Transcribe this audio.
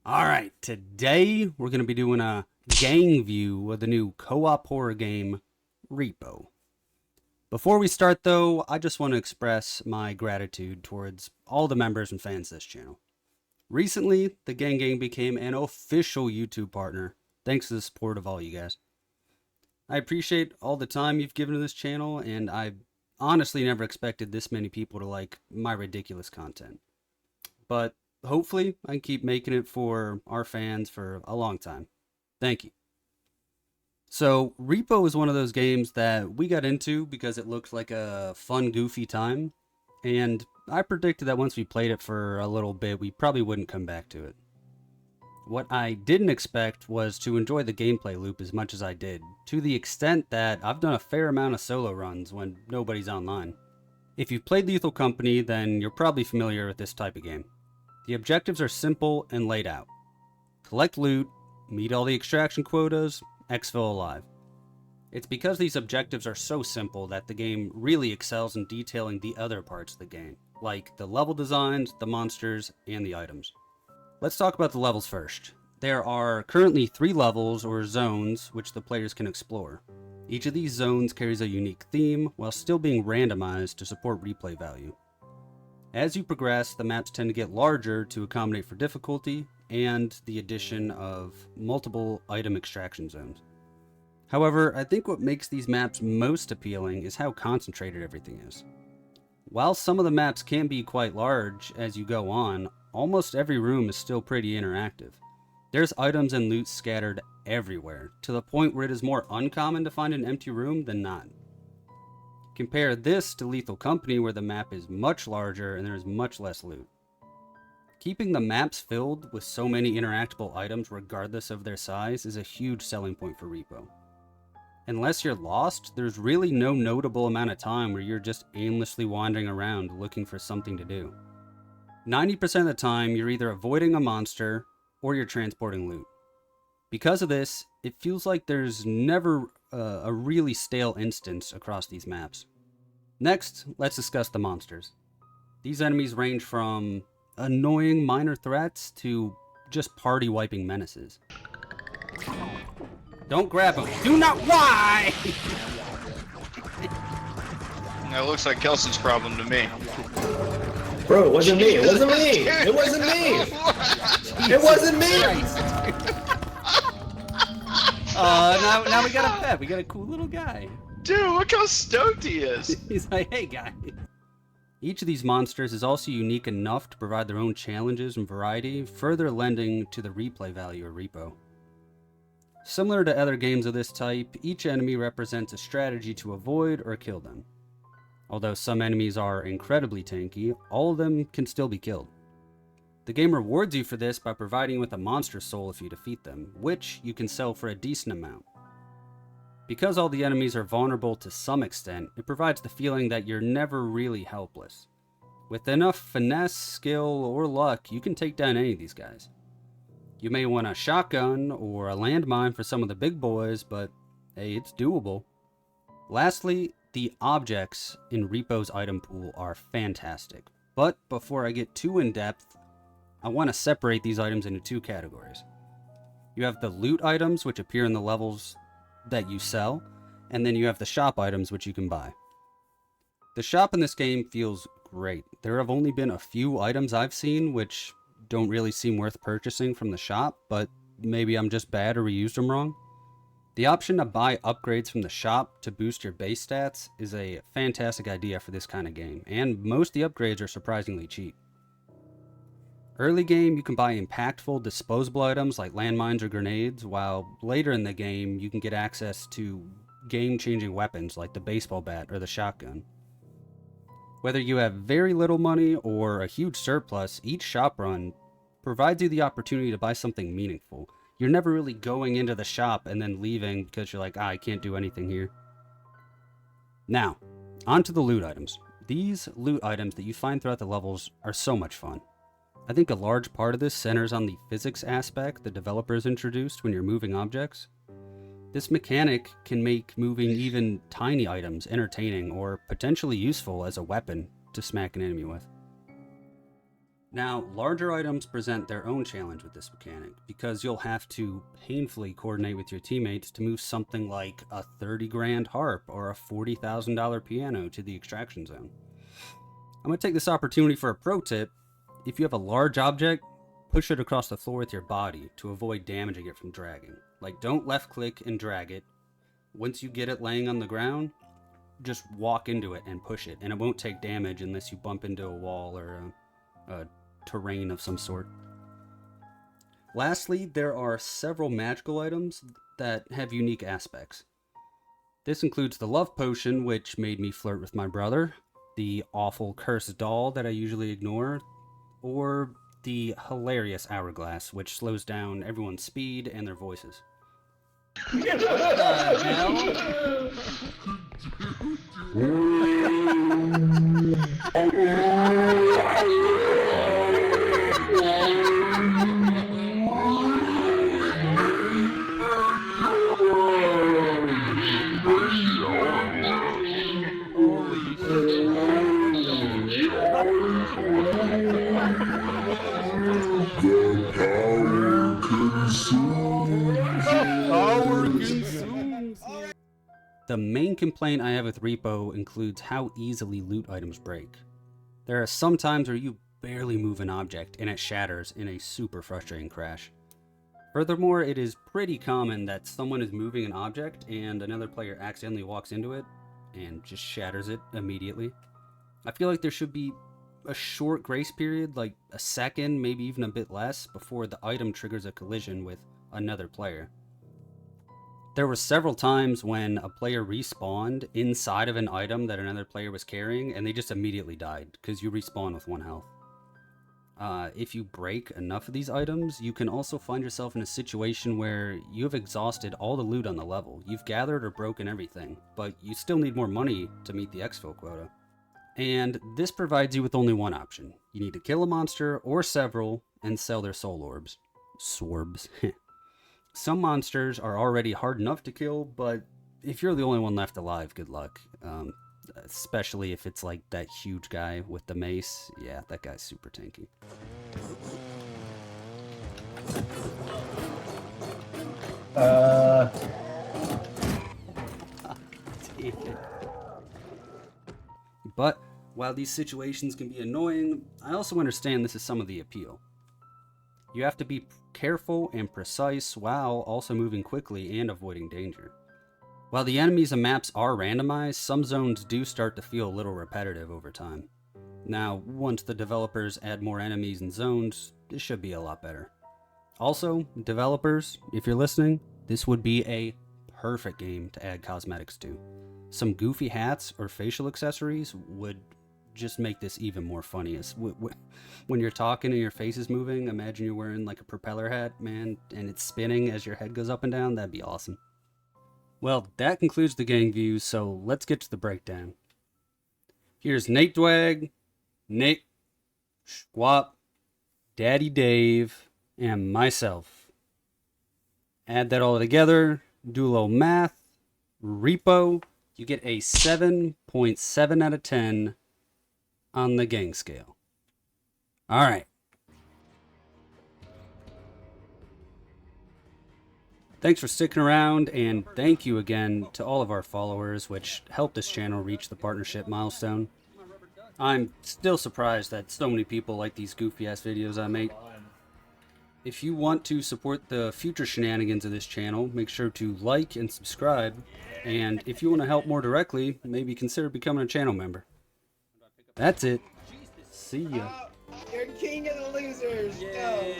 Alright, today we're going to be doing a Gangview of the new co-op horror game, R.E.P.O. Before we start though, I just want to express my gratitude towards all the members and fans of this channel. Recently, the Gang became an official YouTube partner, thanks to the support of all you guys. I appreciate all the time you've given to this channel, and I honestly never expected this many people to like my ridiculous content. But hopefully, I can keep making it for our fans for a long time. Thank you. So, R.E.P.O is one of those games that we got into because it looked like a fun, goofy time. And I predicted that once we played it for a little bit, we probably wouldn't come back to it. What I didn't expect was to enjoy the gameplay loop as much as I did, to the extent that I've done a fair amount of solo runs when nobody's online. If you've played Lethal Company, then you're probably familiar with this type of game. The objectives are simple and laid out. Collect loot, meet all the extraction quotas, exfil alive. It's because these objectives are so simple that the game really excels in detailing the other parts of the game, like the level designs, the monsters, and the items. Let's talk about the levels first. There are currently 3 levels or zones which the players can explore. Each of these zones carries a unique theme while still being randomized to support replay value. As you progress, the maps tend to get larger to accommodate for difficulty and the addition of multiple item extraction zones. However, I think what makes these maps most appealing is how concentrated everything is. While some of the maps can be quite large as you go on, almost every room is still pretty interactive. There's items and loot scattered everywhere, to the point where it is more uncommon to find an empty room than not. Compare this to Lethal Company, where the map is much larger and there is much less loot. Keeping the maps filled with so many interactable items regardless of their size is a huge selling point for R.E.P.O. Unless you're lost, there's really no notable amount of time where you're just aimlessly wandering around looking for something to do. 90% of the time, you're either avoiding a monster or you're transporting loot. Because of this, it feels like there's never a really stale instance across these maps. Next, let's discuss the monsters. These enemies range from annoying minor threats to just party-wiping menaces. Don't grab him. Do not. Why? That looks like Kelson's problem to me. Bro, it wasn't me. It wasn't me. It wasn't me. It wasn't me. Now we got a pet. We got a cool little guy. Dude, look how stoked he is. He's like, hey, guy. Each of these monsters is also unique enough to provide their own challenges and variety, further lending to the replay value of R.E.P.O. Similar to other games of this type, each enemy represents a strategy to avoid or kill them. Although some enemies are incredibly tanky, all of them can still be killed. The game rewards you for this by providing you with a monster soul if you defeat them, which you can sell for a decent amount. Because all the enemies are vulnerable to some extent, it provides the feeling that you're never really helpless. With enough finesse, skill, or luck, you can take down any of these guys. You may want a shotgun or a landmine for some of the big boys, but hey, it's doable. Lastly, the objects in R.E.P.O's item pool are fantastic. But before I get too in-depth, I want to separate these items into 2 categories. You have the loot items, which appear in the levels that you sell, and then you have the shop items, which you can buy. The shop in this game feels great. There have only been a few items I've seen which don't really seem worth purchasing from the shop, but maybe I'm just bad or reused them wrong. The option to buy upgrades from the shop to boost your base stats is a fantastic idea for this kind of game, and most of the upgrades are surprisingly cheap. Early game, you can buy impactful disposable items like landmines or grenades, while later in the game, you can get access to game-changing weapons like the baseball bat or the shotgun. Whether you have very little money or a huge surplus, each shop run provides you the opportunity to buy something meaningful. You're never really going into the shop and then leaving because you're like, I can't do anything here. Now, onto the loot items. These loot items that you find throughout the levels are so much fun. I think a large part of this centers on the physics aspect the developers introduced when you're moving objects. This mechanic can make moving even tiny items entertaining or potentially useful as a weapon to smack an enemy with. Now, larger items present their own challenge with this mechanic, because you'll have to painfully coordinate with your teammates to move something like a 30 grand harp or a $40,000 piano to the extraction zone. I'm going to take this opportunity for a pro tip. If you have a large object, push it across the floor with your body to avoid damaging it from dragging. Like, don't left click and drag it. Once you get it laying on the ground, just walk into it and push it, and it won't take damage unless you bump into a wall or a terrain of some sort. Lastly, there are several magical items that have unique aspects. This includes the love potion, which made me flirt with my brother, the awful cursed doll that I usually ignore, or the hilarious hourglass, which slows down everyone's speed and their voices. What the hell? The main complaint I have with REPO includes how easily loot items break. There are some times where you barely move an object and it shatters in a super frustrating crash. Furthermore, it is pretty common that someone is moving an object and another player accidentally walks into it and just shatters it immediately. I feel like there should be a short grace period, like a second, maybe even a bit less, before the item triggers a collision with another player. There were several times when a player respawned inside of an item that another player was carrying, and they just immediately died, because you respawn with 1 health. If you break enough of these items, you can also find yourself in a situation where you have exhausted all the loot on the level. You've gathered or broken everything, but you still need more money to meet the exfil quota. And this provides you with only one option. You need to kill a monster or several and sell their soul orbs. Sworbs. Some monsters are already hard enough to kill, but if you're the only one left alive, good luck. Especially if it's like that huge guy with the mace. Yeah, that guy's super tanky. But while these situations can be annoying, I also understand this is some of the appeal. You have to be careful and precise while also moving quickly and avoiding danger. While the enemies and maps are randomized, some zones do start to feel a little repetitive over time. Now, once the developers add more enemies and zones, this should be a lot better. Also, developers, if you're listening, this would be a perfect game to add cosmetics to. Some goofy hats or facial accessories would just make this even more funny. When you're talking and your face is moving, imagine you're wearing like a propeller hat, man, and it's spinning as your head goes up and down. That'd be awesome. Well, that concludes the Gangview, so let's get to the breakdown. Here's Nate Dwag, Nick, Squap, Daddy Dave, and myself. Add that all together, do a little math, REPO, you get a 7.7 out of 10 on the gang scale. Alright. Thanks for sticking around, and thank you again to all of our followers, which helped this channel reach the partnership milestone. I'm still surprised that so many people like these goofy-ass videos I make. If you want to support the future shenanigans of this channel, make sure to like and subscribe. And if you want to help more directly, maybe consider becoming a channel member. That's it. See ya. You're king of the losers. Go.